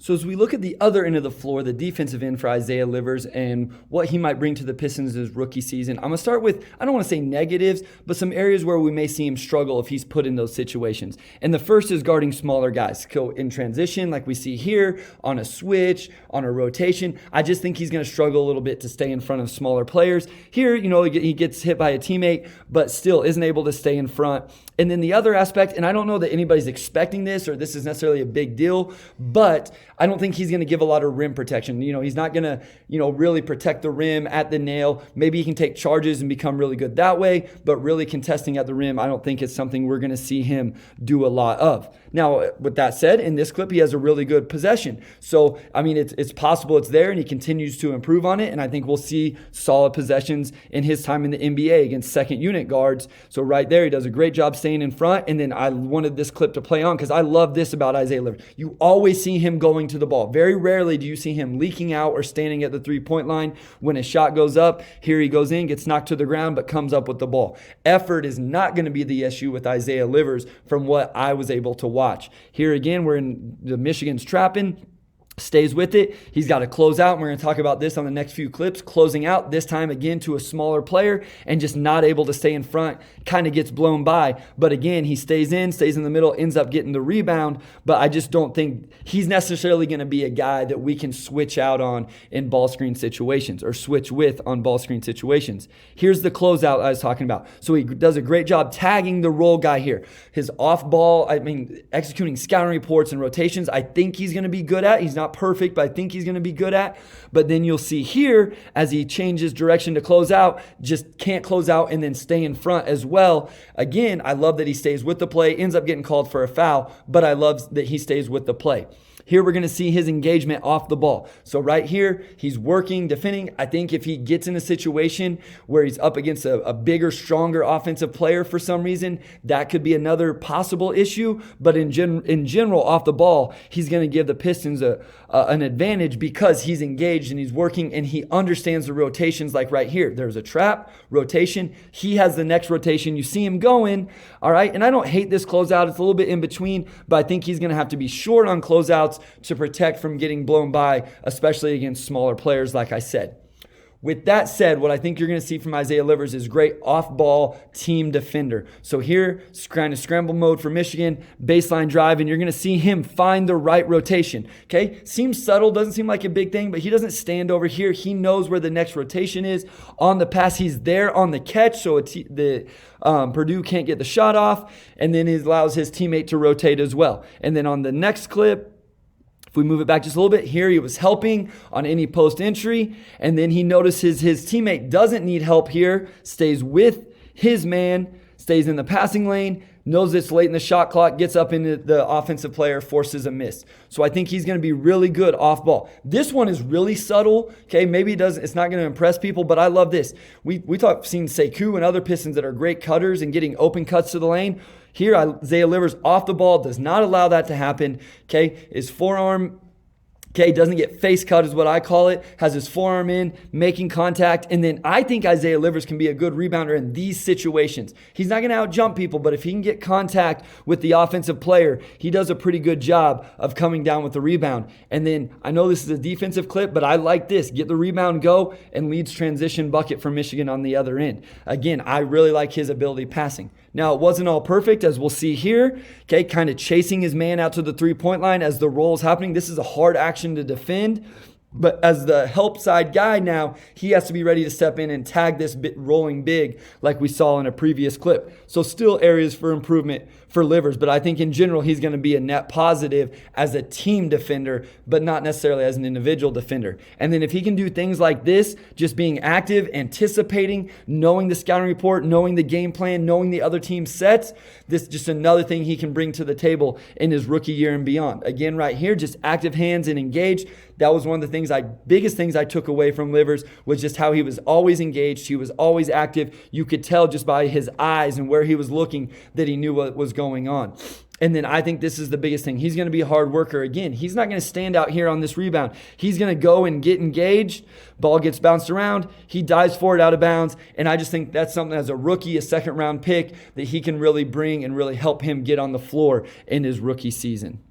So as we look at the other end of the floor, the defensive end for Isaiah Livers and what he might bring to the Pistons in his rookie season, I'm going to start with, I don't want to say negatives, but some areas where we may see him struggle if he's put in those situations. And the first is guarding smaller guys. So in transition, like we see here, on a switch, on a rotation, I just think he's going to struggle a little bit to stay in front of smaller players. Here, he gets hit by a teammate, but still isn't able to stay in front. And then the other aspect, and I don't know that anybody's expecting this or this is necessarily a big deal, but I don't think he's going to give a lot of rim protection. He's not going to, really protect the rim at the nail. Maybe he can take charges and become really good that way, but really contesting at the rim, I don't think it's something we're going to see him do a lot of. Now, with that said, in this clip, he has a really good possession. So, it's possible it's there and he continues to improve on it. And I think we'll see solid possessions in his time in the NBA against second unit guards. So right there, he does a great job staying in front. And then I wanted this clip to play on because I love this about Isaiah Livers. You always see him going to the ball. Very rarely do you see him leaking out or standing at the three-point line. When a shot goes up, here he goes in, gets knocked to the ground, but comes up with the ball. Effort is not going to be the issue with Isaiah Livers from what I was able to watch. Here again, we're in the Michigan's trapping. Stays with it. He's got to close out. And we're going to talk about this on the next few clips. Closing out, this time again to a smaller player and just not able to stay in front. Kind of gets blown by. But again, he stays in the middle, ends up getting the rebound. But I just don't think he's necessarily going to be a guy that we can switch out on in ball screen situations or switch with on ball screen situations. Here's the closeout I was talking about. So he does a great job tagging the roll guy here. His off ball, executing scouting reports and rotations, I think he's going to be good at. He's not perfect, but I think he's going to be good at. But then you'll see here as he changes direction to close out, just can't close out and then stay in front as well. Again, I love that he stays with the play, ends up getting called for a foul, but I love that he stays with the play. Here we're going to see his engagement off the ball. So right here, he's working, defending. I think if he gets in a situation where he's up against a bigger, stronger offensive player for some reason, that could be another possible issue. But in general, off the ball, he's going to give the Pistons an advantage because he's engaged and he's working and he understands the rotations like right here. There's a trap, rotation. He has the next rotation. You see him going, all right? And I don't hate this closeout. It's a little bit in between, but I think he's going to have to be short on closeouts to protect from getting blown by, especially against smaller players, like I said. With that said, what I think you're going to see from Isaiah Livers is great off-ball team defender. So here, kind of scramble mode for Michigan, baseline drive, and you're going to see him find the right rotation. Okay, seems subtle, doesn't seem like a big thing, but he doesn't stand over here. He knows where the next rotation is. On the pass, he's there on the catch, so Purdue can't get the shot off, and then he allows his teammate to rotate as well. And then on the next clip, if we move it back just a little bit, here he was helping on any post entry, and then he notices his teammate doesn't need help here, stays with his man, stays in the passing lane, knows it's late in the shot clock, gets up into the offensive player, forces a miss. So I think he's going to be really good off ball. This one is really subtle. Okay, maybe it's not going to impress people, but I love this. We've seen Sekou and other Pistons that are great cutters and getting open cuts to the lane. Here, Isaiah Livers off the ball does not allow that to happen. Okay, his forearm, doesn't get face cut is what I call it, has his forearm in, making contact, and then I think Isaiah Livers can be a good rebounder in these situations. He's not going to out-jump people, but if he can get contact with the offensive player, he does a pretty good job of coming down with the rebound. And then, I know this is a defensive clip, but I like this. Get the rebound, go, and leads transition bucket for Michigan on the other end. Again, I really like his ability passing. Now, it wasn't all perfect, as we'll see here. Okay, kind of chasing his man out to the three-point line as the roll is happening. This is a hard action to defend. But as the help side guy now, he has to be ready to step in and tag this rolling big like we saw in a previous clip. So still areas for improvement for Livers, but I think in general he's going to be a net positive as a team defender, but not necessarily as an individual defender. And then if he can do things like this, just being active, anticipating, knowing the scouting report, knowing the game plan, knowing the other team's sets, this is just another thing he can bring to the table in his rookie year and beyond. Again, right here, just active hands and engaged. That was one of the biggest things I took away from Livers was just how he was always engaged. He was always active. You could tell just by his eyes and where he was looking that he knew what was going on. And then I think this is the biggest thing. He's going to be a hard worker. Again, he's not going to stand out here on this rebound. He's going to go and get engaged. Ball gets bounced around. He dives for it out of bounds. And I just think that's something as a rookie, a second round pick, that he can really bring and really help him get on the floor in his rookie season.